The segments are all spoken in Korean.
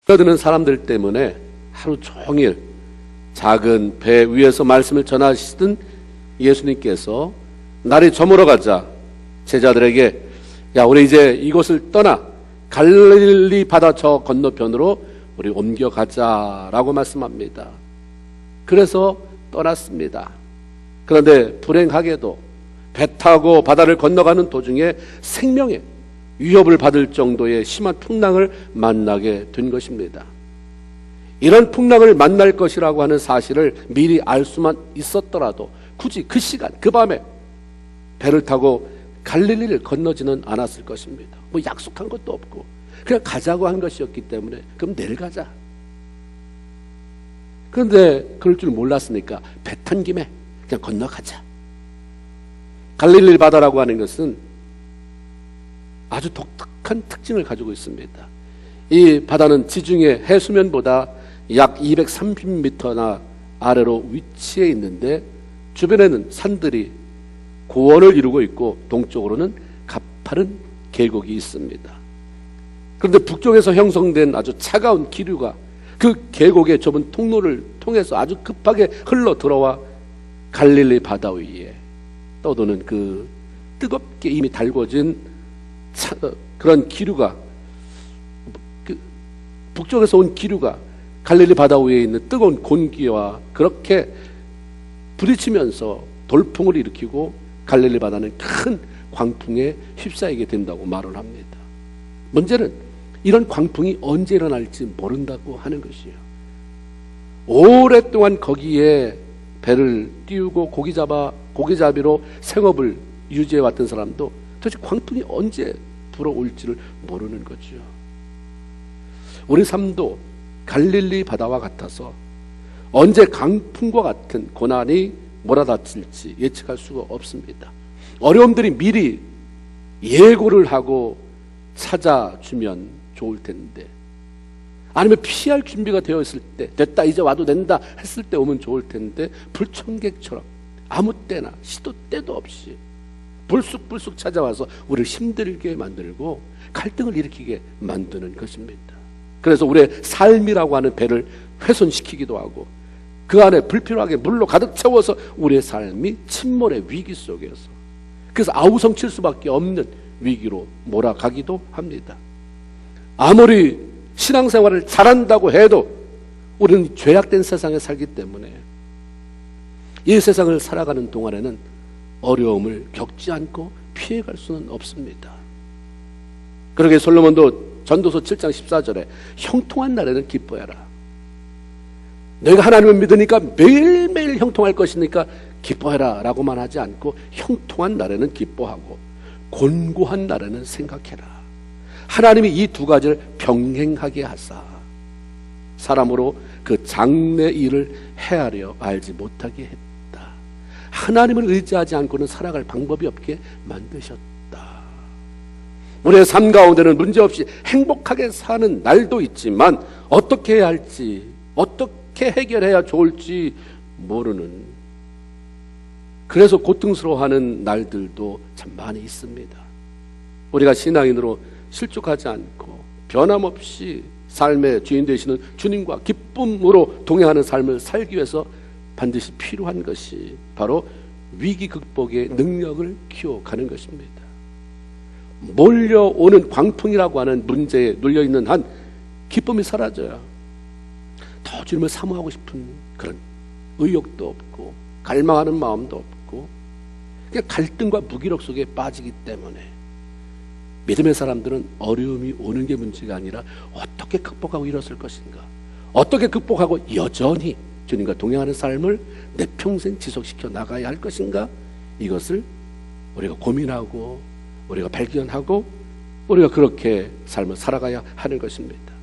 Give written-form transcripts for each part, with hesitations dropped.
뛰어드는 사람들 때문에 하루 종일 작은 배 위에서 말씀을 전하시던 예수님께서 날이 저물어 가자 제자들에게 야, 우리 이제 이곳을 떠나 갈릴리 바다 저 건너편으로 우리 옮겨가자라고 말씀합니다. 그래서 떠났습니다. 그런데 불행하게도 배 타고 바다를 건너가는 도중에 생명의 위협을 받을 정도의 심한 풍랑을 만나게 된 것입니다. 이런 풍랑을 만날 것이라고 하는 사실을 미리 알 수만 있었더라도 굳이 그 시간, 그 밤에 배를 타고 갈릴리를 건너지는 않았을 것입니다. 뭐 약속한 것도 없고 그냥 가자고 한 것이었기 때문에 그럼 내일 가자. 그런데 그럴 줄 몰랐으니까 배 탄 김에 그냥 건너가자. 갈릴리 바다라고 하는 것은 아주 독특한 특징을 가지고 있습니다. 이 바다는 지중해 해수면보다 약 230m나 아래로 위치해 있는데 주변에는 산들이 고원을 이루고 있고 동쪽으로는 가파른 계곡이 있습니다. 그런데 북쪽에서 형성된 아주 차가운 기류가 그 계곡의 좁은 통로를 통해서 아주 급하게 흘러 들어와 갈릴리 바다 위에 떠도는 그 뜨겁게 이미 달궈진 그런 기류가 북쪽에서 온 기류가 갈릴리 바다 위에 있는 뜨거운 공기와 그렇게 부딪히면서 돌풍을 일으키고 갈릴리 바다는 큰 광풍에 휩싸이게 된다고 말을 합니다. 문제는 이런 광풍이 언제 일어날지 모른다고 하는 것이에요. 오랫동안 거기에 배를 띄우고 고기잡이로 생업을 유지해왔던 사람도 도대체 광풍이 언제 불어올지를 모르는 거죠. 우리 삶도 갈릴리 바다와 같아서 언제 강풍과 같은 고난이 몰아닥칠지 예측할 수가 없습니다. 어려움들이 미리 예고를 하고 찾아주면 좋을 텐데, 아니면 피할 준비가 되어 있을 때, 됐다 이제 와도 된다 했을 때 오면 좋을 텐데, 불청객처럼 아무 때나 시도 때도 없이 불쑥불쑥 찾아와서 우리를 힘들게 만들고 갈등을 일으키게 만드는 것입니다. 그래서 우리의 삶이라고 하는 배를 훼손시키기도 하고 그 안에 불필요하게 물로 가득 채워서 우리의 삶이 침몰의 위기 속에서, 그래서 아우성칠 수밖에 없는 위기로 몰아가기도 합니다. 아무리 신앙생활을 잘한다고 해도 우리는 죄악된 세상에 살기 때문에 이 세상을 살아가는 동안에는 어려움을 겪지 않고 피해갈 수는 없습니다. 그러게 솔로몬도 전도서 7장 14절에 형통한 날에는 기뻐해라. 내가 하나님을 믿으니까 매일매일 형통할 것이니까 기뻐해라 라고만 하지 않고 형통한 날에는 기뻐하고 곤고한 날에는 생각해라. 하나님이 이 두 가지를 병행하게 하사 사람으로 그 장래 일을 헤아려 알지 못하게 했다. 하나님을 의지하지 않고는 살아갈 방법이 없게 만드셨다. 우리의 삶 가운데는 문제없이 행복하게 사는 날도 있지만 어떻게 해야 할지, 어떻게 해결해야 좋을지 모르는, 그래서 고통스러워하는 날들도 참 많이 있습니다. 우리가 신앙인으로 실족하지 않고 변함없이 삶의 주인 되시는 주님과 기쁨으로 동행하는 삶을 살기 위해서 반드시 필요한 것이 바로 위기 극복의 능력을 키워가는 것입니다. 몰려오는 광풍이라고 하는 문제에 눌려있는 한 기쁨이 사라져요. 더 주님을 사모하고 싶은 그런 의욕도 없고 갈망하는 마음도 없고 그냥 갈등과 무기력 속에 빠지기 때문에 믿음의 사람들은 어려움이 오는 게 문제가 아니라 어떻게 극복하고 일어설 것인가, 어떻게 극복하고 여전히 주님과 동행하는 삶을 내 평생 지속시켜 나가야 할 것인가, 이것을 우리가 고민하고 우리가 발견하고 우리가 그렇게 삶을 살아가야 하는 것입니다.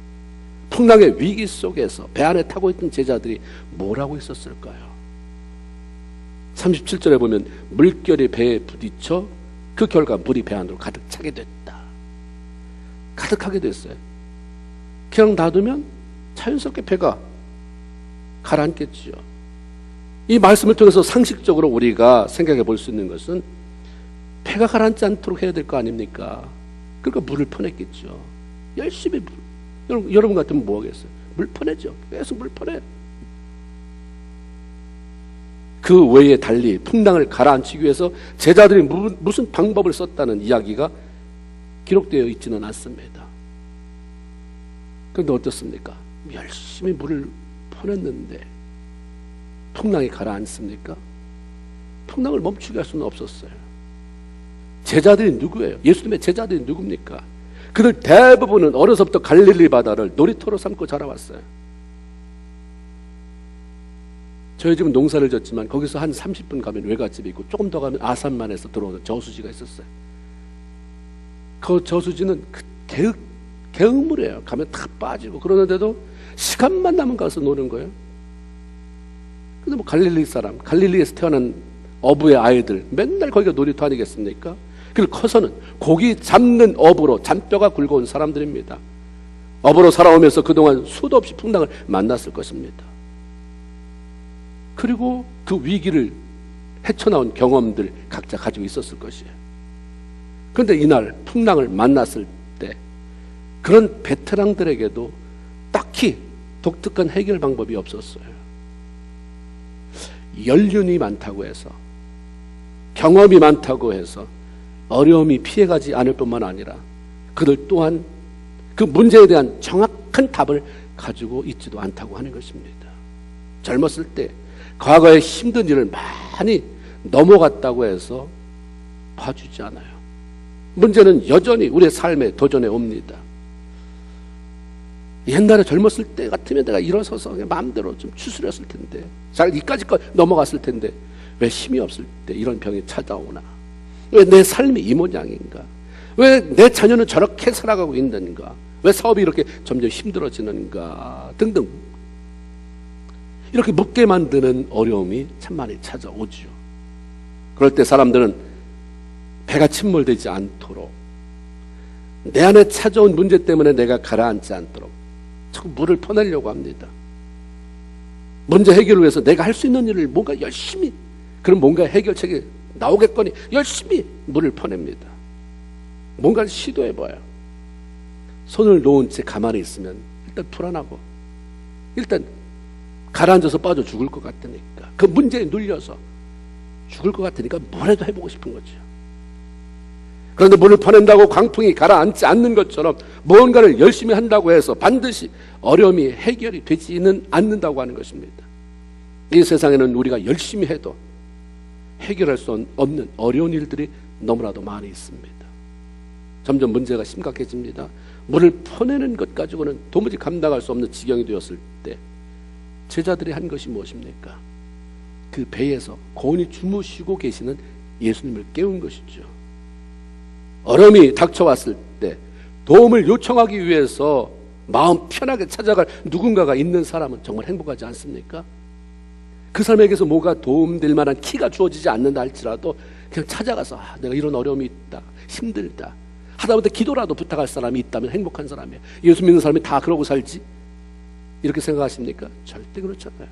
풍랑의 위기 속에서 배 안에 타고 있던 제자들이 뭘 하고 있었을까요? 37절에 보면 물결이 배에 부딪혀 그 결과 물이 배 안으로 가득 차게 됐다. 가득하게 됐어요. 그냥 놔두면 자연스럽게 배가 가라앉겠지요. 이 말씀을 통해서 상식적으로 우리가 생각해 볼 수 있는 것은 배가 가라앉지 않도록 해야 될 거 아닙니까? 그러니까 물을 퍼냈겠죠. 열심히 여러분 같으면 뭐 하겠어요? 물 퍼내죠. 계속 물 퍼내. 그 외에 달리 풍랑을 가라앉히기 위해서 제자들이 무슨 방법을 썼다는 이야기가 기록되어 있지는 않습니다. 그런데 어떻습니까? 열심히 물을 퍼냈는데 풍랑이 가라앉습니까? 풍랑을 멈추게 할 수는 없었어요. 제자들이 누구예요? 예수님의 제자들이 누굽니까? 그들 대부분은 어려서부터 갈릴리 바다를 놀이터로 삼고 자라왔어요. 저희 집은 농사를 졌지만 거기서 한 30분 가면 외갓집이 있고 조금 더 가면 아산만에서 들어오는 저수지가 있었어요. 그 저수지는 개응물이에요. 가면 다 빠지고. 그러는데도 시간만 나면 가서 노는 거예요. 근데 뭐 갈릴리 사람, 갈릴리에서 태어난 어부의 아이들 맨날 거기가 놀이터 아니겠습니까? 그리고 커서는 고기 잡는 어부로 잔뼈가 굵어온 사람들입니다. 어부로 살아오면서 그동안 수도 없이 풍랑을 만났을 것입니다. 그리고 그 위기를 헤쳐나온 경험들 각자 가지고 있었을 것이에요. 그런데 이날 풍랑을 만났을 때 그런 베테랑들에게도 딱히 독특한 해결 방법이 없었어요. 연륜이 많다고 해서, 경험이 많다고 해서 어려움이 피해가지 않을 뿐만 아니라 그들 또한 그 문제에 대한 정확한 답을 가지고 있지도 않다고 하는 것입니다. 젊었을 때 과거의 힘든 일을 많이 넘어갔다고 해서 봐주지 않아요. 문제는 여전히 우리의 삶에 도전해 옵니다. 옛날에 젊었을 때 같으면 내가 일어서서 그냥 마음대로 좀 추스렸을 텐데, 잘 이까짓 넘어갔을 텐데 왜 힘이 없을 때 이런 병이 찾아오나? 왜 내 삶이 이 모양인가? 왜 내 자녀는 저렇게 살아가고 있는가? 왜 사업이 이렇게 점점 힘들어지는가? 등등. 이렇게 묻게 만드는 어려움이 참 많이 찾아오죠. 그럴 때 사람들은 배가 침몰되지 않도록, 내 안에 찾아온 문제 때문에 내가 가라앉지 않도록 자꾸 물을 퍼내려고 합니다. 문제 해결을 위해서 내가 할 수 있는 일을 뭔가 열심히, 그런 뭔가 해결책이 나오겠거니 열심히 물을 퍼냅니다. 뭔가를 시도해봐요. 손을 놓은 채 가만히 있으면 일단 불안하고, 일단 가라앉아서 빠져 죽을 것 같으니까, 그 문제에 눌려서 죽을 것 같으니까 뭐라도 해보고 싶은 거죠. 그런데 물을 퍼낸다고 광풍이 가라앉지 않는 것처럼 무언가를 열심히 한다고 해서 반드시 어려움이 해결이 되지는 않는다고 하는 것입니다. 이 세상에는 우리가 열심히 해도 해결할 수 없는 어려운 일들이 너무나도 많이 있습니다. 점점 문제가 심각해집니다. 물을 퍼내는 것 가지고는 도무지 감당할 수 없는 지경이 되었을 때 제자들이 한 것이 무엇입니까? 그 배에서 고온히 주무시고 계시는 예수님을 깨운 것이죠. 어려움이 닥쳐왔을 때 도움을 요청하기 위해서 마음 편하게 찾아갈 누군가가 있는 사람은 정말 행복하지 않습니까? 그 사람에게서 뭐가 도움될 만한 키가 주어지지 않는다 할지라도 그냥 찾아가서 내가 이런 어려움이 있다, 힘들다, 하다못해 기도라도 부탁할 사람이 있다면 행복한 사람이에요. 예수 믿는 사람이 다 그러고 살지? 이렇게 생각하십니까? 절대 그렇지 않아요.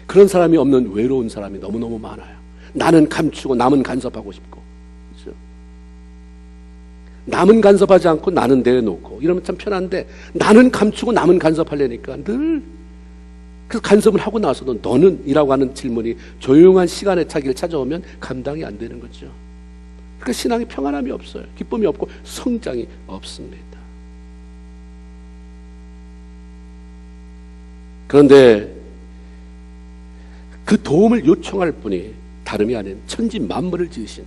그런 사람이 없는 외로운 사람이 너무너무 많아요. 나는 감추고 남은 간섭하고 싶고, 그렇죠? 남은 간섭하지 않고 나는 내놓고 이러면 참 편한데, 나는 감추고 남은 간섭하려니까 늘 그 간섭을 하고 나서도 너는? 이라고 하는 질문이 조용한 시간의 차기를 찾아오면 감당이 안 되는 거죠. 그러니까 신앙이 평안함이 없어요. 기쁨이 없고 성장이 없습니다. 그런데 그 도움을 요청할 분이 다름이 아닌 천지 만물을 지으신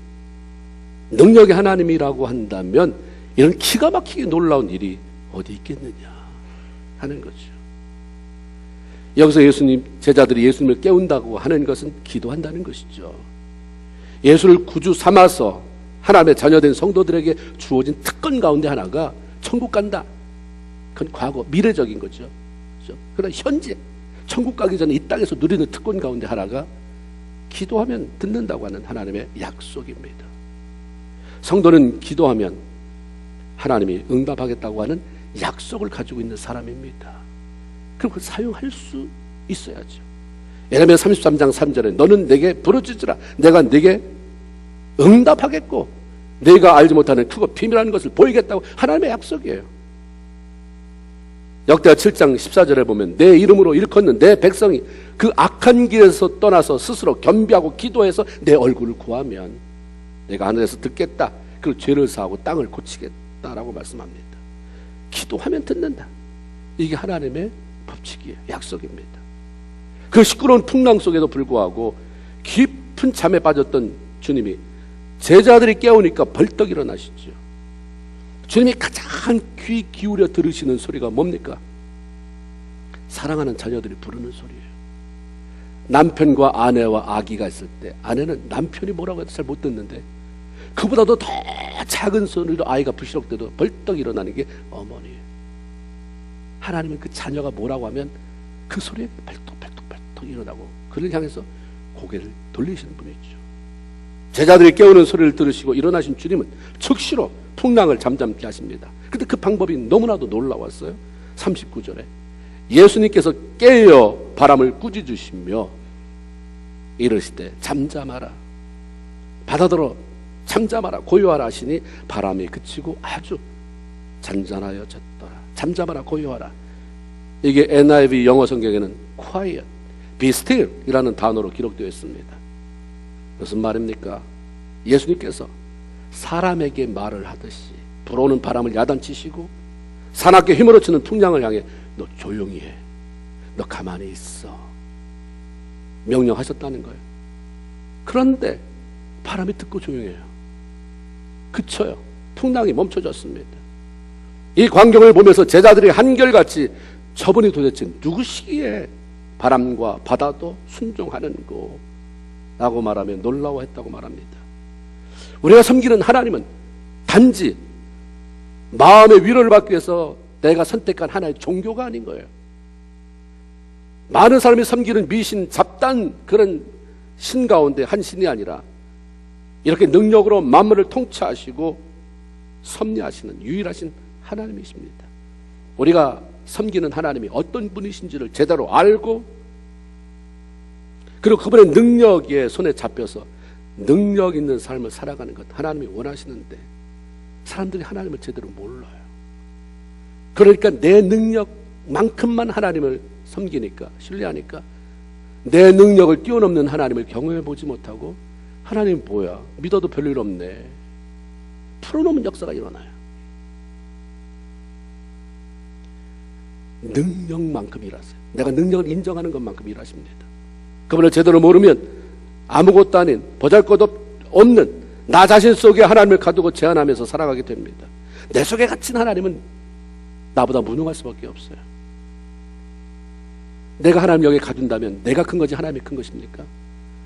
능력의 하나님이라고 한다면 이런 기가 막히게 놀라운 일이 어디 있겠느냐 하는 거죠. 여기서 예수님, 제자들이 예수님을 깨운다고 하는 것은 기도한다는 것이죠. 예수를 구주 삼아서 하나님의 자녀된 성도들에게 주어진 특권 가운데 하나가 천국 간다. 그건 과거, 미래적인 거죠. 그러나 현재 천국 가기 전에 이 땅에서 누리는 특권 가운데 하나가 기도하면 듣는다고 하는 하나님의 약속입니다. 성도는 기도하면 하나님이 응답하겠다고 하는 약속을 가지고 있는 사람입니다. 그럼 그걸 사용할 수 있어야죠. 예레미야 33장 3절에 너는 내게 부르짖으라 내가 네게 응답하겠고 네가 알지 못하는 크고 비밀한 것을 보이겠다고 하나님의 약속이에요. 역대하 7장 14절에 보면 내 이름으로 일컫는 내 백성이 그 악한 길에서 떠나서 스스로 겸비하고 기도해서 내 얼굴을 구하면 내가 하늘에서 듣겠다. 그리고 죄를 사하고 땅을 고치겠다라고 말씀합니다. 기도하면 듣는다. 이게 하나님의 법칙이에요. 약속입니다. 그 시끄러운 풍랑 속에도 불구하고 깊은 잠에 빠졌던 주님이 제자들이 깨우니까 벌떡 일어나시죠. 주님이 가장 귀 기울여 들으시는 소리가 뭡니까? 사랑하는 자녀들이 부르는 소리예요. 남편과 아내와 아기가 있을 때 아내는 남편이 뭐라고 해도 잘 못 듣는데 그보다도 더 작은 소리로 아이가 부시럭대도 벌떡 일어나는 게 어머니예요. 하나님은 그 자녀가 뭐라고 하면 그 소리에 벌떡 일어나고 그를 향해서 고개를 돌리시는 분이죠. 제자들이 깨우는 소리를 들으시고 일어나신 주님은 즉시로 풍랑을 잠잠케 하십니다. 근데 그 방법이 너무나도 놀라웠어요. 39절에 예수님께서 깨어 바람을 꾸짖으시며 이르시되 잠잠하라 바다들어 잠잠하라 고요하라 하시니 바람이 그치고 아주 잔잔하여졌더라. 잠잠하라 고요하라. 이게 NIV 영어 성경에는 quiet, be still 이라는 단어로 기록되어 있습니다. 무슨 말입니까? 예수님께서 사람에게 말을 하듯이 불어오는 바람을 야단치시고 사납게 휘몰아치는 풍랑을 향해 너 조용히 해, 너 가만히 있어 명령하셨다는 거예요. 그런데 바람이 듣고 조용해요. 그쳐요. 풍랑이 멈춰졌습니다. 이 광경을 보면서 제자들이 한결같이 저분이 도대체 누구시기에 바람과 바다도 순종하는고 라고 말하며 놀라워했다고 말합니다. 우리가 섬기는 하나님은 단지 마음의 위로를 받기 위해서 내가 선택한 하나의 종교가 아닌 거예요. 많은 사람이 섬기는 미신, 잡단 그런 신 가운데 한 신이 아니라 이렇게 능력으로 만물을 통치하시고 섭리하시는 유일하신 하나님이십니다. 우리가 섬기는 하나님이 어떤 분이신지를 제대로 알고 그리고 그분의 능력에 손에 잡혀서 능력 있는 삶을 살아가는 것 하나님이 원하시는데 사람들이 하나님을 제대로 몰라요. 그러니까 내 능력만큼만 하나님을 섬기니까 신뢰하니까 내 능력을 뛰어넘는 하나님을 경험해 보지 못하고 하나님 뭐야 믿어도 별일 없네 풀어놓은 역사가 일어나요. 능력만큼 일하세요. 내가 능력을 인정하는 것만큼 일하십니다. 그분을 제대로 모르면 아무것도 아닌 보잘것없는 나 자신 속에 하나님을 가두고 제한하면서 살아가게 됩니다. 내 속에 갇힌 하나님은 나보다 무능할 수밖에 없어요. 내가 하나님 여기에 가둔다면 내가 큰 거지 하나님이 큰 것입니까?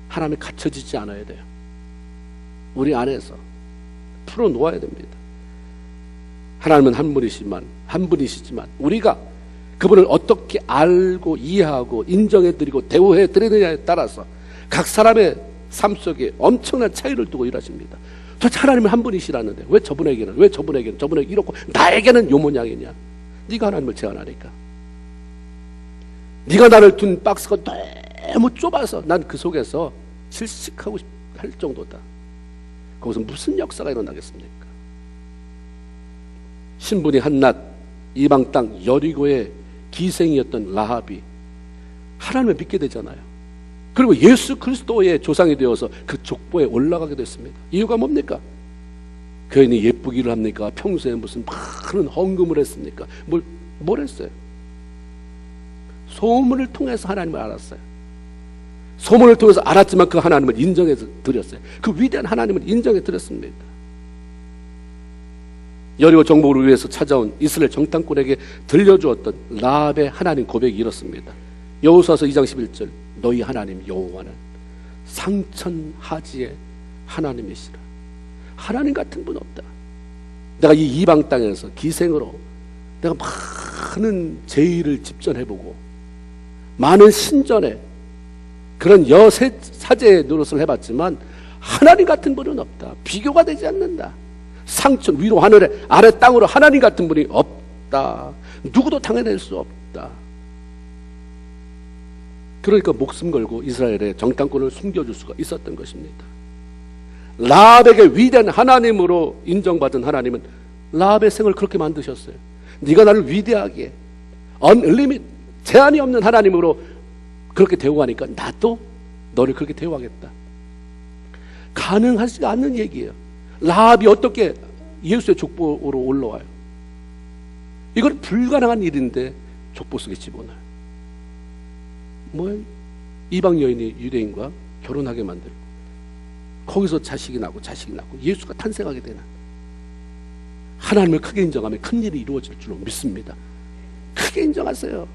하나님이 갇혀지지 않아야 돼요. 우리 안에서 풀어놓아야 됩니다. 하나님은 한 분이시지만 우리가 그분을 어떻게 알고 이해하고 인정해드리고 대우해드리느냐에 따라서 각 사람의 삶 속에 엄청난 차이를 두고 일하십니다. 도대체 하나님은 한 분이시라는데 왜 저분에게는 이렇고 나에게는 요 모양이냐? 네가 하나님을 제한하니까. 네가 나를 둔 박스가 너무 좁아서 난 그 속에서 질식하고 할 정도다. 거기서 무슨 역사가 일어나겠습니까? 신분이 한낱 이방 땅 여리고의 기생이었던 라합이 하나님을 믿게 되잖아요. 그리고 예수 그리스도의 조상이 되어서 그 족보에 올라가게 됐습니다. 이유가 뭡니까? 그 여인이 예쁘기를 합니까? 평소에 무슨 많은 헌금을 했습니까? 뭘 했어요? 소문을 통해서 하나님을 알았어요. 소문을 통해서 알았지만 그 하나님을 인정해서 드렸어요. 그 위대한 하나님을 인정해 드렸습니다. 여리고 정복을 위해서 찾아온 이스라엘 정탐꾼에게 들려주었던 라합의 하나님 고백이 이렇습니다. 여호수아서 2장 11절 너희 하나님 여호와는 상천하지의 하나님이시라. 하나님 같은 분 없다. 내가 이 이방 땅에서 기생으로 내가 많은 제의를 집전해보고 많은 신전에 그런 사제의 노릇을 해봤지만 하나님 같은 분은 없다. 비교가 되지 않는다. 상천 위로 하늘에 아래 땅으로 하나님 같은 분이 없다. 누구도 당해낼 수 없다. 그러니까 목숨 걸고 이스라엘의 정탐꾼을 숨겨줄 수가 있었던 것입니다. 라합에게 위대한 하나님으로 인정받은 하나님은 라합의 생을 그렇게 만드셨어요. 네가 나를 위대하게 언리밋, 제한이 없는 하나님으로 그렇게 대우하니까 나도 너를 그렇게 대우하겠다. 가능하지 않는 얘기예요. 라합이 어떻게 예수의 족보로 올라와요? 이건 불가능한 일인데 족보 속에 집어넣어요. 이방 여인이 유대인과 결혼하게 만들고 거기서 자식이 나고 예수가 탄생하게 되는, 하나님을 크게 인정하면 큰 일이 이루어질 줄로 믿습니다. 크게 인정하세요.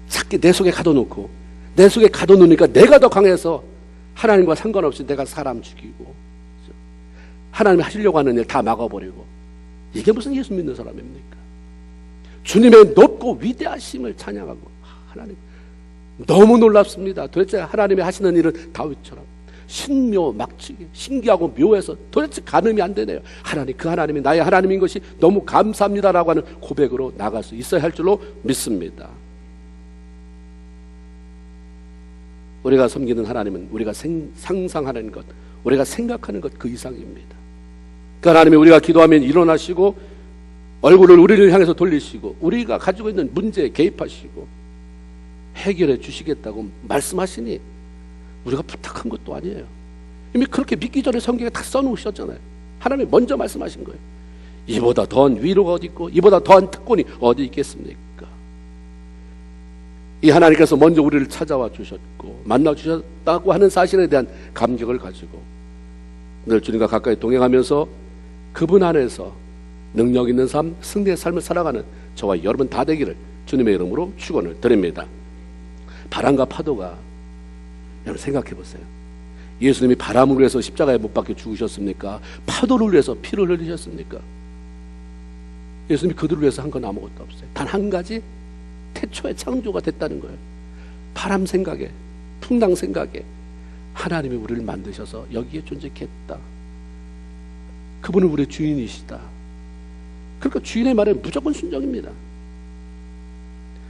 작게 내 속에 가둬놓고, 내 속에 가둬놓으니까 내가 더 강해서 하나님과 상관없이 내가 사람 죽이고 하나님이 하시려고 하는 일 다 막아버리고, 이게 무슨 예수 믿는 사람입니까? 주님의 높고 위대하심을 찬양하고, 하나님 너무 놀랍습니다. 도대체 하나님이 하시는 일은 다윗처럼 신묘 막치게 신기하고 묘해서 도대체 가늠이 안 되네요. 하나님, 그 하나님이 나의 하나님인 것이 너무 감사합니다라고 하는 고백으로 나갈 수 있어야 할 줄로 믿습니다. 우리가 섬기는 하나님은 우리가 상상하는 것, 우리가 생각하는 것 그 이상입니다. 그 하나님이 우리가 기도하면 일어나시고 얼굴을 우리를 향해서 돌리시고 우리가 가지고 있는 문제에 개입하시고 해결해 주시겠다고 말씀하시니 우리가 부탁한 것도 아니에요. 이미 그렇게 믿기 전에 성경에 다 써놓으셨잖아요. 하나님이 먼저 말씀하신 거예요. 이보다 더한 위로가 어디 있고 이보다 더한 특권이 어디 있겠습니까? 이 하나님께서 먼저 우리를 찾아와 주셨고 만나 주셨다고 하는 사실에 대한 감격을 가지고 늘 주님과 가까이 동행하면서 그분 안에서 능력 있는 삶, 승리의 삶을 살아가는 저와 여러분 다 되기를 주님의 이름으로 축원을 드립니다. 바람과 파도가, 여러분 생각해 보세요. 예수님이 바람을 위해서 십자가에 못 박혀 죽으셨습니까? 파도를 위해서 피를 흘리셨습니까? 예수님이 그들을 위해서 한 건 아무것도 없어요. 단 한 가지, 태초에 창조가 됐다는 거예요. 바람 생각에, 풍랑 생각에 하나님이 우리를 만드셔서 여기에 존재케 했다. 그분은 우리의 주인이시다. 그러니까 주인의 말에 무조건 순종입니다.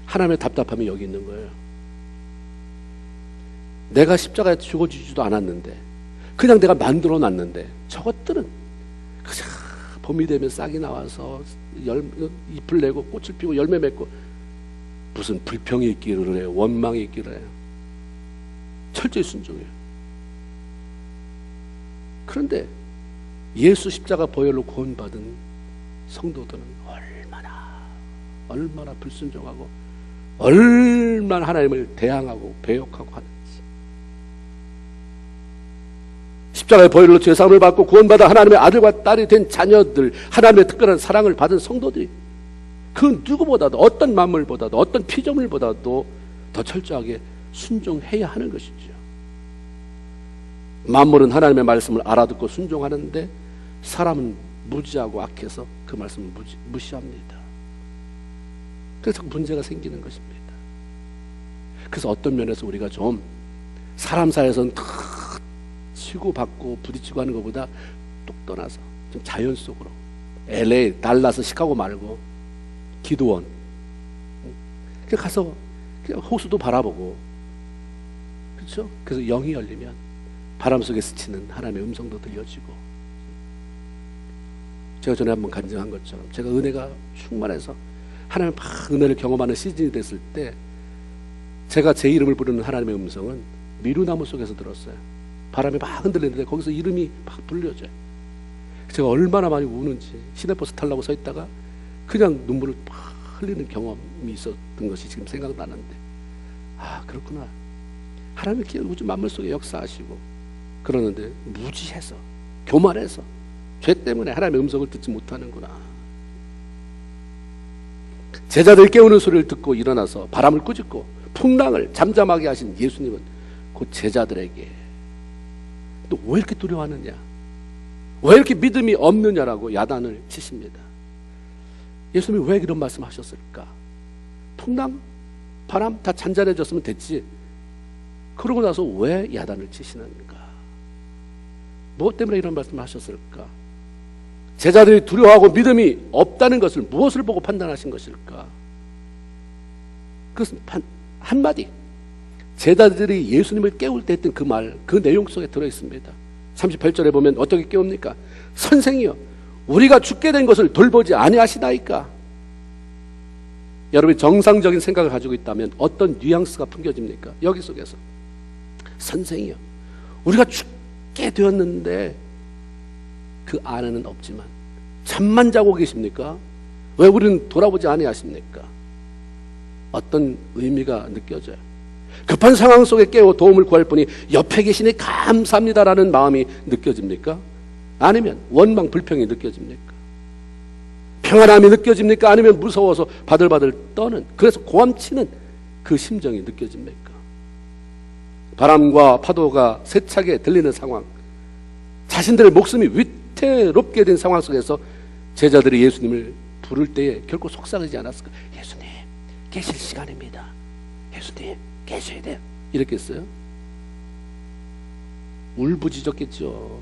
하나님의 답답함이 여기 있는 거예요. 내가 십자가에 죽어지지도 않았는데, 그냥 내가 만들어 놨는데 저것들은 그냥 봄이 되면 싹이 나와서 잎을 내고 꽃을 피우고 열매 맺고 무슨 불평이 있기를 해요. 원망이 있기를 해요. 철저히 순종해요. 그런데 예수 십자가 보혈로 구원받은 성도들은 얼마나 불순종하고 얼마나 하나님을 대항하고 배역하고 하는지. 십자가의 보혈로 죄사함을 받고 구원받아 하나님의 아들과 딸이 된 자녀들, 하나님의 특별한 사랑을 받은 성도들이 그 누구보다도, 어떤 만물보다도, 어떤 피조물보다도 더 철저하게 순종해야 하는 것이죠. 만물은 하나님의 말씀을 알아듣고 순종하는데 사람은 무지하고 악해서 그 말씀을 무시합니다. 그래서 문제가 생기는 것입니다. 그래서 어떤 면에서 우리가 좀 사람 사이에서는 치고받고 부딪히고 하는 것보다 뚝 떠나서 좀 자연 속으로, LA, 달라스, 시카고 말고 기도원 그냥 가서 그냥 호수도 바라보고, 그렇죠? 그래서 영이 열리면 바람 속에 스치는 하나님의 음성도 들려지고, 제가 전에 한번 간증한 것처럼 제가 은혜가 충만해서 하나님 막 은혜를 경험하는 시즌이 됐을 때 제가 제 이름을 부르는 하나님의 음성은 미루나무 속에서 들었어요. 바람이 막 흔들리는데 거기서 이름이 막 불려져요. 제가 얼마나 많이 우는지, 시내버스 타려고 서 있다가 그냥 눈물을 막 흘리는 경험이 있었던 것이 지금 생각나는데, 아 그렇구나. 하나님이 이렇게 우주 만물 속에 역사하시고 그러는데 무지해서, 교만해서, 죄 때문에 하나님의 음성을 듣지 못하는구나. 제자들이 깨우는 소리를 듣고 일어나서 바람을 꾸짖고 풍랑을 잠잠하게 하신 예수님은 그 제자들에게 너 왜 이렇게 두려워하느냐, 왜 이렇게 믿음이 없느냐라고 야단을 치십니다. 예수님이 왜 이런 말씀 하셨을까? 풍랑, 바람 다 잔잔해졌으면 됐지, 그러고 나서 왜 야단을 치시는가? 무엇 때문에 이런 말씀을 하셨을까? 제자들이 두려워하고 믿음이 없다는 것을 무엇을 보고 판단하신 것일까? 그것은 한마디, 제자들이 예수님을 깨울 때 했던 그 말, 그 내용 속에 들어있습니다. 38절에 보면 어떻게 깨웁니까? 선생이여, 우리가 죽게 된 것을 돌보지 아니하시나이까? 여러분이 정상적인 생각을 가지고 있다면 어떤 뉘앙스가 풍겨집니까? 여기 속에서 선생이요, 우리가 죽게 되었는데 그 안에는 없지만 잠만 자고 계십니까? 왜 우리는 돌아보지 아니하십니까? 어떤 의미가 느껴져요. 급한 상황 속에 깨워 도움을 구할 뿐이 옆에 계시니 감사합니다라는 마음이 느껴집니까? 아니면 원망 불평이 느껴집니까? 평안함이 느껴집니까? 아니면 무서워서 바들바들 떠는, 그래서 고함치는 그 심정이 느껴집니까? 바람과 파도가 세차게 들리는 상황, 자신들의 목숨이 위태롭게 된 상황 속에서 제자들이 예수님을 부를 때에 결코 속상하지 않았을까? 예수님 계실 시간입니다. 예수님 계셔야 돼요. 이렇게 했어요? 울부짖었겠죠.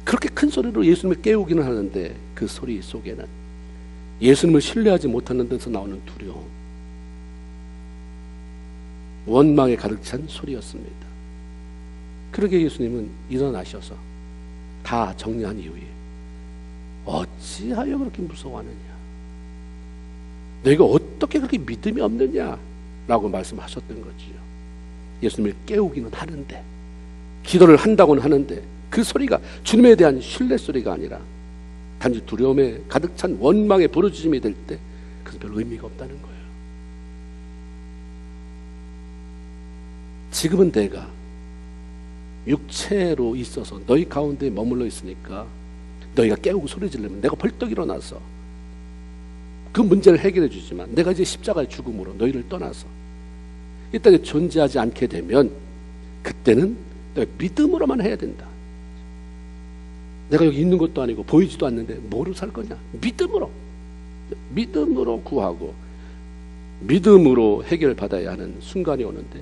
그렇게 큰 소리로 예수님을 깨우기는 하는데 그 소리 속에는 예수님을 신뢰하지 못하는 데서 나오는 두려움, 원망에 가득 찬 소리였습니다. 그러게 예수님은 일어나셔서 다 정리한 이후에 어찌하여 그렇게 무서워하느냐, 너희가 어떻게 그렇게 믿음이 없느냐 라고 말씀하셨던 거지요. 예수님을 깨우기는 하는데, 기도를 한다고는 하는데 그 소리가 주님에 대한 신뢰 소리가 아니라 단지 두려움에 가득 찬 원망의 부르짖음이 될 때 그것은 별 의미가 없다는 거예요. 지금은 내가 육체로 있어서 너희 가운데 머물러 있으니까 너희가 깨우고 소리 지르면 내가 벌떡 일어나서 그 문제를 해결해 주지만, 내가 이제 십자가의 죽음으로 너희를 떠나서 이 땅에 존재하지 않게 되면 그때는 내가 믿음으로만 해야 된다. 내가 여기 있는 것도 아니고 보이지도 않는데 뭐로 살 거냐? 믿음으로 구하고 믿음으로 해결받아야 하는 순간이 오는데,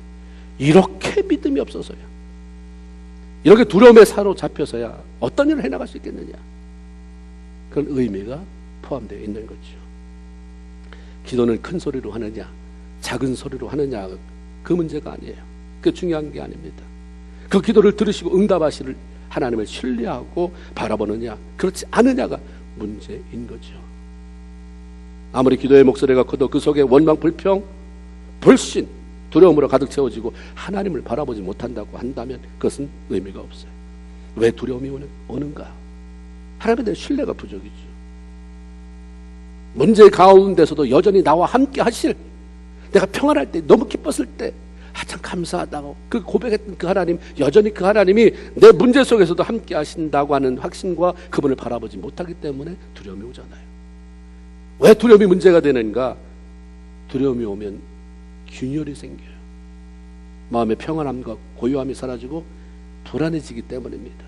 이렇게 믿음이 없어서야, 이렇게 두려움에 사로잡혀서야 어떤 일을 해나갈 수 있겠느냐, 그런 의미가 포함되어 있는 거죠. 기도는 큰 소리로 하느냐 작은 소리로 하느냐 그 문제가 아니에요. 그게 중요한 게 아닙니다. 그 기도를 들으시고 응답하실 하나님을 신뢰하고 바라보느냐 그렇지 않느냐가 문제인 거죠. 아무리 기도의 목소리가 커도 그 속에 원망, 불평, 불신, 두려움으로 가득 채워지고 하나님을 바라보지 못한다고 한다면 그것은 의미가 없어요. 왜 두려움이 오는가? 하나님에 대한 신뢰가 부족이죠. 문제 가운데서도 여전히 나와 함께 하실, 내가 평안할 때, 너무 기뻤을 때 참 감사하다고 그 고백했던 그 하나님, 여전히 그 하나님이 내 문제 속에서도 함께 하신다고 하는 확신과 그분을 바라보지 못하기 때문에 두려움이 오잖아요. 왜 두려움이 문제가 되는가? 두려움이 오면 균열이 생겨요. 마음의 평안함과 고요함이 사라지고 불안해지기 때문입니다.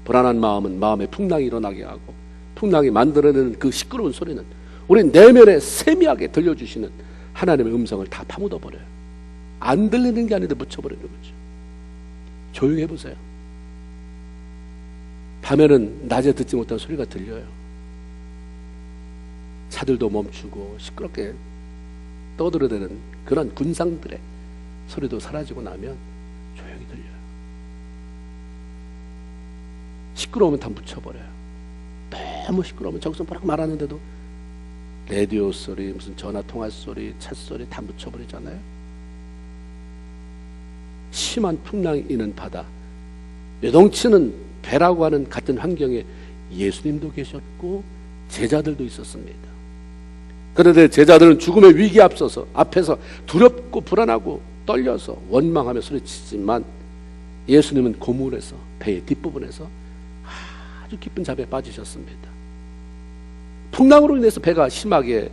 불안한 마음은 마음에 풍랑이 일어나게 하고, 풍랑이 만들어내는 그 시끄러운 소리는 우리 내면에 세미하게 들려주시는 하나님의 음성을 다 파묻어버려요. 안 들리는 게 아닌데 묻혀버리는 거죠. 조용히 해보세요. 밤에는 낮에 듣지 못한 소리가 들려요. 차들도 멈추고 시끄럽게 떠들어대는 그런 군상들의 소리도 사라지고 나면 조용히 들려요. 시끄러우면 다 묻혀버려요. 너무 시끄러우면 저기서 뭐라고 말하는데도 라디오 소리, 무슨 전화 통화 소리, 차 소리 다 묻혀버리잖아요. 심한 풍랑이 있는 바다, 요동치는 배라고 하는 같은 환경에 예수님도 계셨고 제자들도 있었습니다. 그런데 제자들은 죽음의 위기에 앞에서 두렵고 불안하고 떨려서 원망하며 소리치지만, 예수님은 고물에서, 배의 뒷부분에서 아주 깊은 잠에 빠지셨습니다. 풍랑으로 인해서 배가 심하게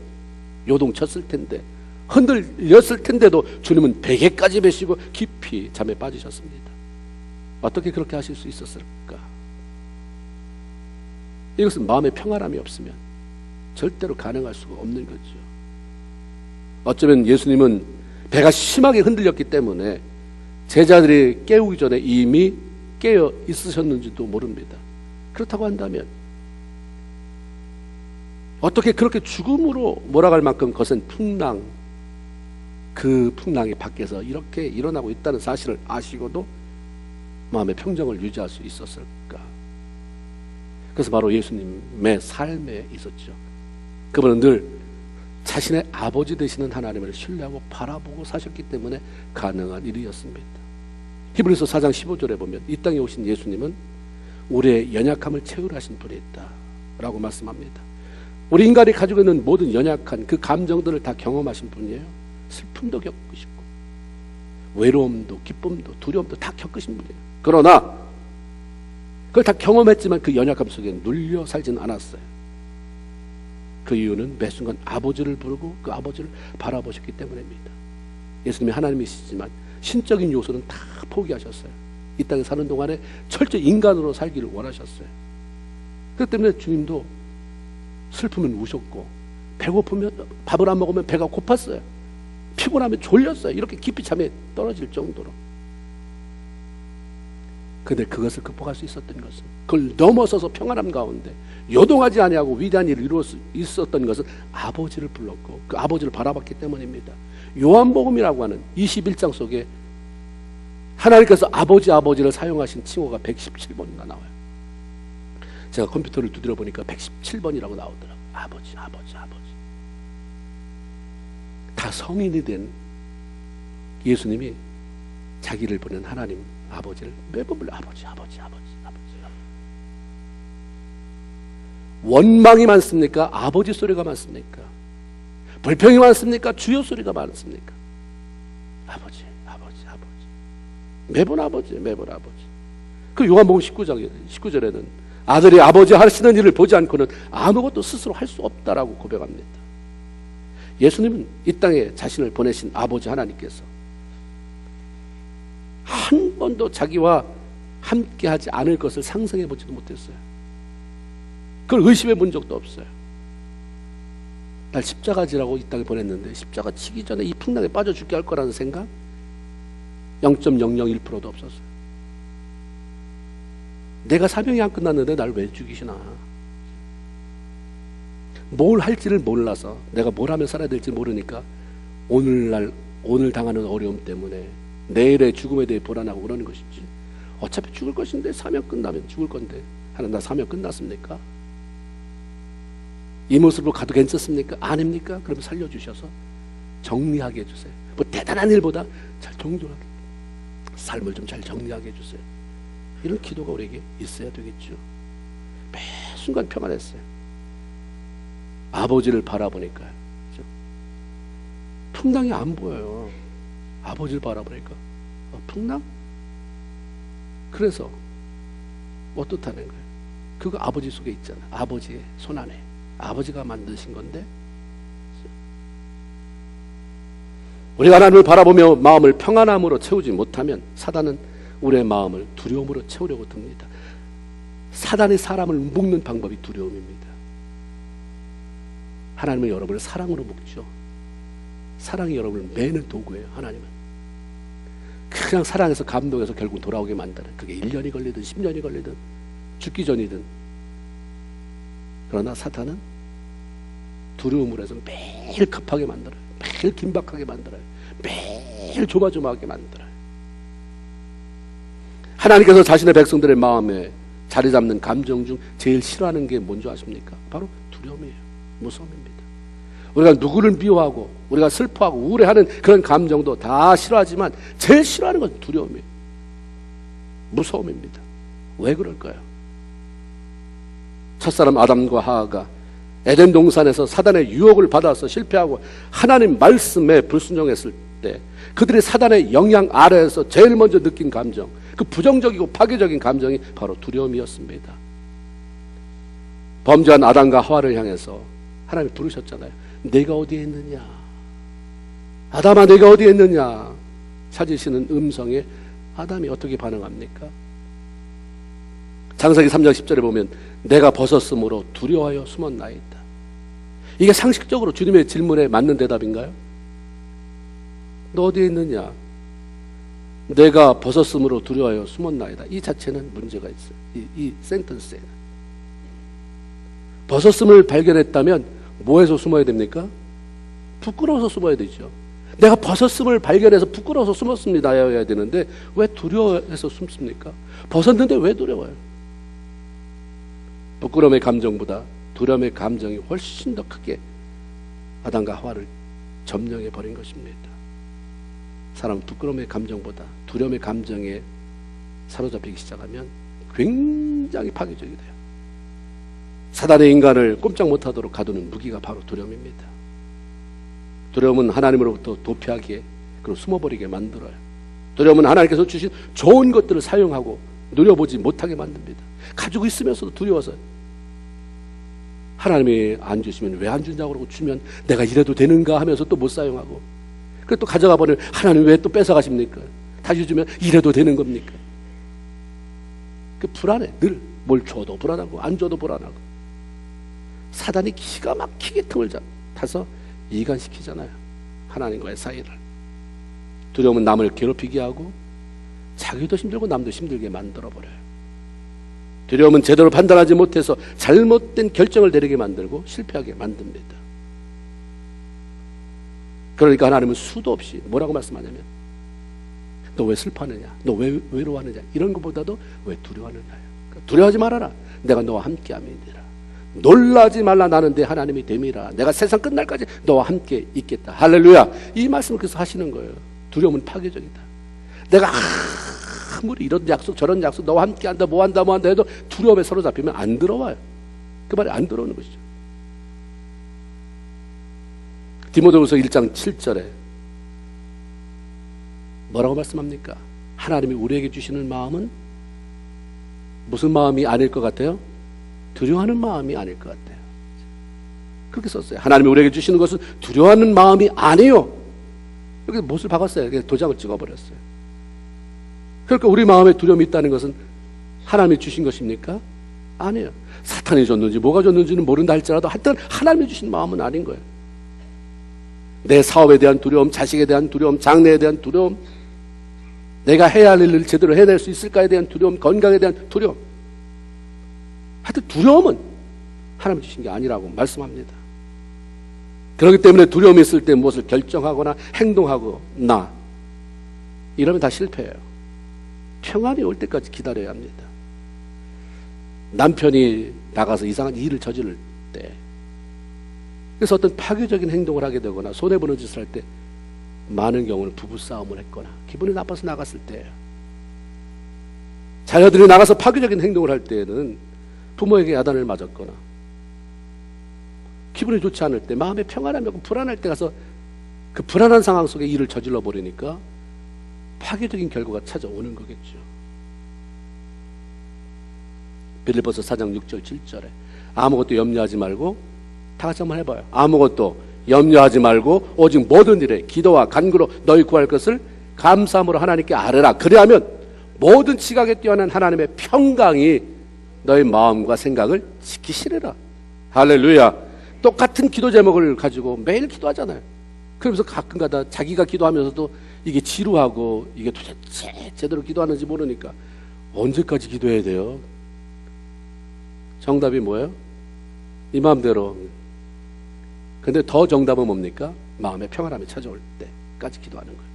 요동쳤을 텐데, 흔들렸을 텐데도 주님은 베개까지 베시고 깊이 잠에 빠지셨습니다. 어떻게 그렇게 하실 수 있었을까? 이것은 마음의 평안함이 없으면 절대로 가능할 수가 없는 거죠. 어쩌면 예수님은 배가 심하게 흔들렸기 때문에 제자들이 깨우기 전에 이미 깨어 있으셨는지도 모릅니다. 그렇다고 한다면 어떻게 그렇게 죽음으로 몰아갈 만큼 거센 풍랑, 그 풍랑이 밖에서 이렇게 일어나고 있다는 사실을 아시고도 마음의 평정을 유지할 수 있었을까? 그래서 바로 예수님의 삶에 있었죠. 그분은 늘 자신의 아버지 되시는 하나님을 신뢰하고 바라보고 사셨기 때문에 가능한 일이었습니다. 히브리서 4장 15절에 보면 이 땅에 오신 예수님은 우리의 연약함을 채우라신 분이 있다 라고 말씀합니다. 우리 인간이 가지고 있는 모든 연약한 그 감정들을 다 경험하신 분이에요. 슬픔도 겪으시고 외로움도 기쁨도 두려움도 다 겪으신 분이에요. 그러나 그걸 다 경험했지만 그 연약함 속에 눌려 살지는 않았어요. 그 이유는 매 순간 아버지를 부르고 그 아버지를 바라보셨기 때문입니다. 예수님이 하나님이시지만 신적인 요소는 다 포기하셨어요. 이 땅에 사는 동안에 철저히 인간으로 살기를 원하셨어요. 그렇기 때문에 주님도 슬프면 우셨고 배고프면 밥을 안 먹으면 배가 고팠어요. 피곤하면 졸렸어요. 이렇게 깊이 잠에 떨어질 정도로. 근데 그것을 극복할 수 있었던 것은, 그걸 넘어서서 평안함 가운데 요동하지 아니하고 위대한 일을 이루어 있었던 것은 아버지를 불렀고 그 아버지를 바라봤기 때문입니다. 요한복음이라고 하는 21장 속에 하나님께서 아버지를 사용하신 칭호가 117번이나 나와요. 제가 컴퓨터를 두드려 보니까 117번이라고 나오더라고요. 아버지. 다 성인이 된 예수님이 자기를 보낸 하나님 아버지를 매번 불러 아버지. 원망이 많습니까? 아버지 소리가 많습니까? 불평이 많습니까? 주여 소리가 많습니까? 아버지. 매번 아버지. 그 요한복음 19절에는 아들이 아버지 하시는 일을 보지 않고는 아무것도 스스로 할 수 없다라고 고백합니다. 예수님은 이 땅에 자신을 보내신 아버지 하나님께서 한 번도 자기와 함께하지 않을 것을 상상해 보지도 못했어요. 그걸 의심해 본 적도 없어요. 날 십자가 지라고 이 땅에 보냈는데 십자가 치기 전에 이 풍랑에 빠져 죽게 할 거라는 생각 0.001%도 없었어요. 내가 사명이 안 끝났는데 날 왜 죽이시나. 뭘 할지를 몰라서 내가 뭘 하면 살아야 될지 모르니까 오늘 당하는 어려움 때문에 내일의 죽음에 대해 불안하고 그러는 것이지. 어차피 죽을 것인데 사명 끝나면 죽을 건데 하는 나 사명 끝났습니까? 이 모습으로 가도 괜찮습니까? 아닙니까? 그럼 살려주셔서 정리하게 해주세요. 뭐 대단한 일보다 잘 정돈하게 삶을 좀 잘 정리하게 해주세요. 이런 기도가 우리에게 있어야 되겠죠. 매 순간 평안했어요. 아버지를 바라보니까요. 그렇죠? 풍랑이 안 보여요. 아버지를 바라보니까 풍랑? 그래서 어떻다는 거예요? 그거 아버지 속에 있잖아요. 아버지의 손 안에 아버지가 만드신 건데, 우리가 하나님을 바라보며 마음을 평안함으로 채우지 못하면 사단은 우리의 마음을 두려움으로 채우려고 듭니다. 사단이 사람을 묶는 방법이 두려움입니다. 하나님은 여러분을 사랑으로 묶죠. 사랑이 여러분을 매는 도구예요. 하나님은 그냥 사랑해서 감동해서 결국 돌아오게 만드는, 그게 1년이 걸리든 10년이 걸리든 죽기 전이든. 그러나 사탄은 두려움으로 해서 매일 급하게 만들어요. 매일 긴박하게 만들어요. 매일 조마조마하게 만들어요. 하나님께서 자신의 백성들의 마음에 자리 잡는 감정 중 제일 싫어하는 게 뭔지 아십니까? 바로 두려움이에요. 무서움입니다. 우리가 누구를 미워하고 우리가 슬퍼하고 우울해하는 그런 감정도 다 싫어하지만 제일 싫어하는 건 두려움이에요. 무서움입니다. 왜 그럴까요? 첫사람 아담과 하하가 에덴 동산에서 사단의 유혹을 받아서 실패하고 하나님 말씀에 불순종했을 때 그들이 사단의 영향 아래에서 제일 먼저 느낀 감정, 그 부정적이고 파괴적인 감정이 바로 두려움이었습니다. 범죄한 아담과 하와를 향해서 하나님이 부르셨잖아요. 내가 어디에 있느냐, 아담아 내가 어디에 있느냐 찾으시는 음성에 아담이 어떻게 반응합니까? 창세기 3장 10절에 보면 내가 벗었으므로 두려워하여 숨었나이다. 이게 상식적으로 주님의 질문에 맞는 대답인가요? 너 어디에 있느냐? 내가 벗었으므로 두려워하여 숨었나이다. 이 자체는 문제가 있어요. 이 센텐스에. 벗었음을 발견했다면 뭐해서 숨어야 됩니까? 부끄러워서 숨어야 되죠. 내가 벗었음을 발견해서 부끄러워서 숨었습니다 해야 되는데 왜 두려워해서 숨습니까? 벗었는데 왜 두려워요? 부끄러움의 감정보다 두려움의 감정이 훨씬 더 크게 아담과 하와를 점령해 버린 것입니다. 사람은 부끄러움의 감정보다 두려움의 감정에 사로잡히기 시작하면 굉장히 파괴적이 돼요. 사단의 인간을 꼼짝 못하도록 가두는 무기가 바로 두려움입니다. 두려움은 하나님으로부터 도피하기에 그리고 숨어버리게 만들어요. 두려움은 하나님께서 주신 좋은 것들을 사용하고 누려보지 못하게 만듭니다. 가지고 있으면서도 두려워서 하나님이 안 주시면 왜 안 준다고 그러고 주면 내가 이래도 되는가 하면서 또 못 사용하고, 그리고 또 가져가 버리면 하나님 왜 또 뺏어가십니까? 다시 주면 이래도 되는 겁니까? 그 불안해. 늘 뭘 줘도 불안하고 안 줘도 불안하고. 사단이 기가 막히게 틈을 타서 이간시키잖아요, 하나님과의 사이를. 두려움은 남을 괴롭히게 하고 자기도 힘들고 남도 힘들게 만들어버려요. 두려움은 제대로 판단하지 못해서 잘못된 결정을 내리게 만들고 실패하게 만듭니다. 그러니까 하나님은 수도 없이 뭐라고 말씀하냐면, 너 왜 슬퍼하느냐, 너 왜 외로워하느냐, 이런 것보다도 왜 두려워하느냐. 두려워하지 말아라, 내가 너와 함께 함이니라. 놀라지 말라, 나는 내 하나님이 됨이라. 내가 세상 끝날까지 너와 함께 있겠다. 할렐루야. 이 말씀을 그래서 하시는 거예요. 두려움은 파괴적이다. 내가 아무리 이런 약속 저런 약속 너와 함께 한다 뭐 한다 해도 두려움에 사로잡히면 안 들어와요. 그 말이 안 들어오는 것이죠. 디모데후서 1장 7절에 뭐라고 말씀합니까? 하나님이 우리에게 주시는 마음은 무슨 마음이 아닐 것 같아요? 두려워하는 마음이 아닐 것 같아요. 그렇게 썼어요. 하나님이 우리에게 주시는 것은 두려워하는 마음이 아니요. 여기 못을 박았어요. 도장을 찍어버렸어요. 그러니까 우리 마음에 두려움이 있다는 것은 하나님이 주신 것입니까? 아니에요. 사탄이 줬는지 뭐가 줬는지는 모른다 할지라도 하여튼 하나님이 주신 마음은 아닌 거예요. 내 사업에 대한 두려움, 자식에 대한 두려움, 장래에 대한 두려움, 내가 해야 할 일을 제대로 해낼 수 있을까에 대한 두려움, 건강에 대한 두려움. 하여튼 두려움은 하나님 주신 게 아니라고 말씀합니다. 그렇기 때문에 두려움이 있을 때 무엇을 결정하거나 행동하거나 이러면 다 실패해요. 평안이 올 때까지 기다려야 합니다. 남편이 나가서 이상한 일을 저지를 때, 그래서 어떤 파괴적인 행동을 하게 되거나 손해보는 짓을 할 때 많은 경우는 부부싸움을 했거나 기분이 나빠서 나갔을 때예요. 자녀들이 나가서 파괴적인 행동을 할 때에는 부모에게 야단을 맞았거나 기분이 좋지 않을 때, 마음에 평안함이 없고 불안할 때 가서 그 불안한 상황 속에 일을 저질러 버리니까 파괴적인 결과가 찾아오는 거겠죠. 빌립보서 4장 6절 7절에 아무것도 염려하지 말고, 다 같이 한번 해봐요. 아무것도 염려하지 말고 오직 모든 일에 기도와 간구로 너희 구할 것을 감사함으로 하나님께 아뢰라. 그리하면 모든 지각에 뛰어난 하나님의 평강이 너희 마음과 생각을 지키시리라. 할렐루야. 똑같은 기도 제목을 가지고 매일 기도하잖아요. 그러면서 가끔가다 자기가 기도하면서도 이게 지루하고 이게 도대체 제대로 기도하는지 모르니까 언제까지 기도해야 돼요? 정답이 뭐예요? 이 마음대로. 근데 더 정답은 뭡니까? 마음의 평안함이 찾아올 때까지 기도하는 거예요.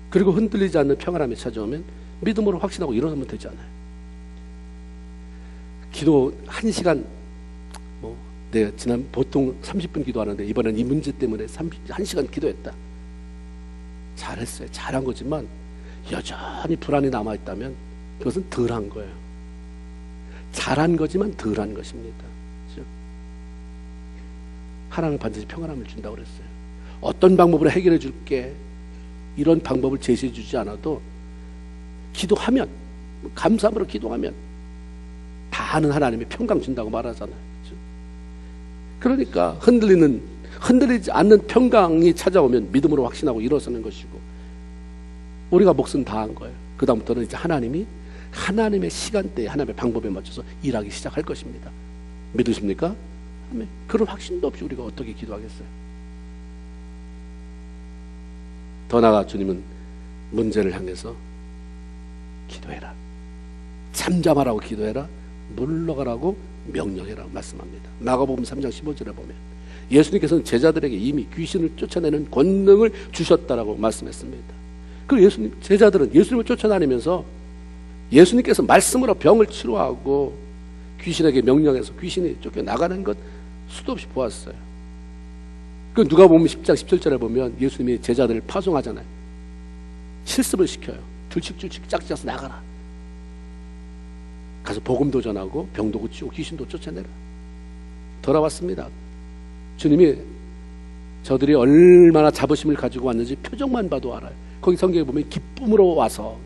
그리고 흔들리지 않는 평안함이 찾아오면 믿음으로 확신하고 일어나면 되잖아요. 기도 1시간, 내가 지난 보통 30분 기도하는데 이번엔 이 문제 때문에 1시간 기도했다. 잘했어요. 잘한 거지만 여전히 불안이 남아있다면 그것은 덜한 거예요. 잘한 거지만 덜한 것입니다. 그렇죠? 하나님은 반드시 평안함을 준다고 그랬어요. 어떤 방법으로 해결해 줄게, 이런 방법을 제시해 주지 않아도 기도하면, 감사함으로 기도하면 다 아는 하나님이 평강 준다고 말하잖아요. 그렇죠? 그러니까 흔들리지 않는 평강이 찾아오면 믿음으로 확신하고 일어서는 것이고, 우리가 몫은 다 한 거예요. 그 다음부터는 이제 하나님이 하나님의 시간대에 하나님의 방법에 맞춰서 일하기 시작할 것입니다. 믿으십니까? 아멘. 그런 확신도 없이 우리가 어떻게 기도하겠어요? 더 나아가 주님은 문제를 향해서 기도해라, 잠잠하라고 기도해라, 물러가라고 명령해라고 말씀합니다. 마가복음 3장 15절에 보면 예수님께서는 제자들에게 이미 귀신을 쫓아내는 권능을 주셨다라고 말씀했습니다. 제자들은 예수님을 쫓아다니면서 예수님께서 말씀으로 병을 치료하고 귀신에게 명령해서 귀신이 쫓겨나가는 것 수도 없이 보았어요. 그 누가 보면 10장 17절에 보면 예수님이 제자들을 파송하잖아요. 실습을 시켜요. 둘씩둘씩 짝지어서 나가라. 가서 복음도 전하고 병도 고치고 귀신도 쫓아내라. 돌아왔습니다. 주님이 저들이 얼마나 자부심을 가지고 왔는지 표정만 봐도 알아요. 거기 성경에 보면 기쁨으로 와서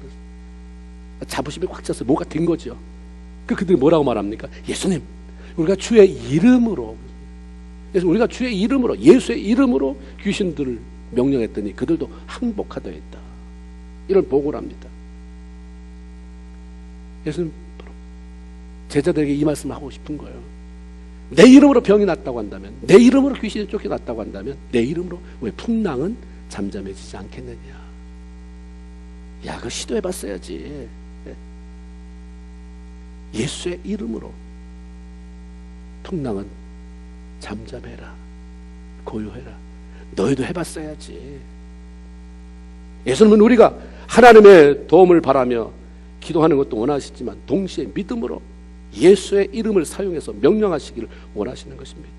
자부심이 확 찼어요. 뭐가 된 거죠. 그들이 뭐라고 말합니까? 예수님, 우리가 주의 이름으로, 우리가 주의 이름으로, 예수의 이름으로 귀신들을 명령했더니 그들도 항복하더했다. 이런 보고를 합니다. 예수님 제자들에게 이 말씀을 하고 싶은 거예요. 내 이름으로 병이 났다고 한다면, 내 이름으로 귀신이 쫓겨났다고 한다면, 내 이름으로 왜 풍랑은 잠잠해지지 않겠느냐. 야, 그거 시도해봤어야지. 예수의 이름으로 풍랑은 잠잠해라, 고요해라. 너희도 해봤어야지. 예수님은 우리가 하나님의 도움을 바라며 기도하는 것도 원하시지만 동시에 믿음으로 예수의 이름을 사용해서 명령하시기를 원하시는 것입니다.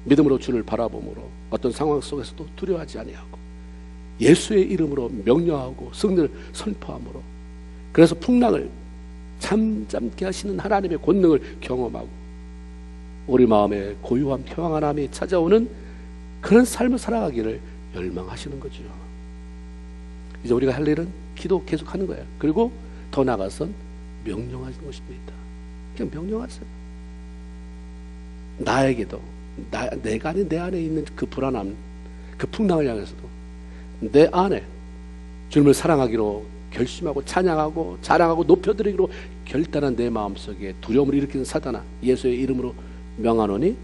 믿음으로 주를 바라봄으로 어떤 상황 속에서도 두려워하지 아니하고 예수의 이름으로 명령하고 승리를 선포함으로, 그래서 풍랑을 잠잠케 하시는 하나님의 권능을 경험하고 우리 마음에 고요함, 평안함이 찾아오는 그런 삶을 살아가기를 열망하시는 거죠. 이제 우리가 할 일은 기도 계속하는 거예요. 그리고 더 나아가선 명령하는 것입니다. 그냥 명령하세요. 나에게도 내가 내 안에 있는 그 불안함, 그 풍랑을 향해서도 내 안에 주님을 사랑하기로 결심하고 찬양하고 자랑하고 높여드리기로 결단한 내 마음속에 두려움을 일으키는 사단아, 예수의 이름으로 명하노니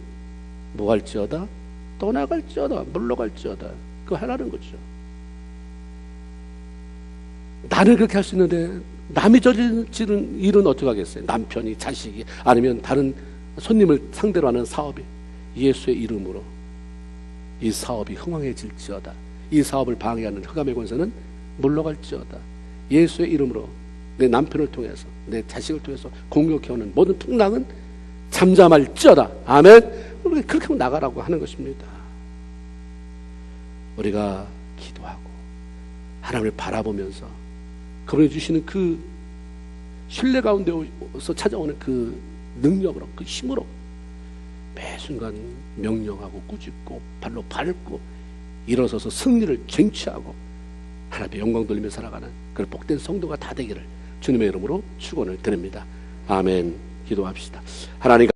뭐할지어다, 떠나갈지어다, 물러갈지어다. 그거 하라는 거죠. 나는 그렇게 할 수 있는데 남이 저지른 일은 어떻게 하겠어요? 남편이, 자식이, 아니면 다른 손님을 상대로 하는 사업이. 예수의 이름으로 이 사업이 흥왕해질지어다. 이 사업을 방해하는 흑암의 권세는 물러갈지어다. 예수의 이름으로 내 남편을 통해서, 내 자식을 통해서 공격해오는 모든 풍랑은 잠잠할지어다. 아멘. 우리가 그렇게 하고 나가라고 하는 것입니다. 우리가 기도하고 하나님을 바라보면서 그분이 주시는 그 신뢰 가운데서 찾아오는 그 능력으로, 그 힘으로 매 순간 명령하고 꾸짖고 발로 밟고 일어서서 승리를 쟁취하고 하나님의 영광 돌리며 살아가는 그런 복된 성도가 다 되기를 주님의 이름으로 축원을 드립니다. 아멘. 기도합시다. 하나님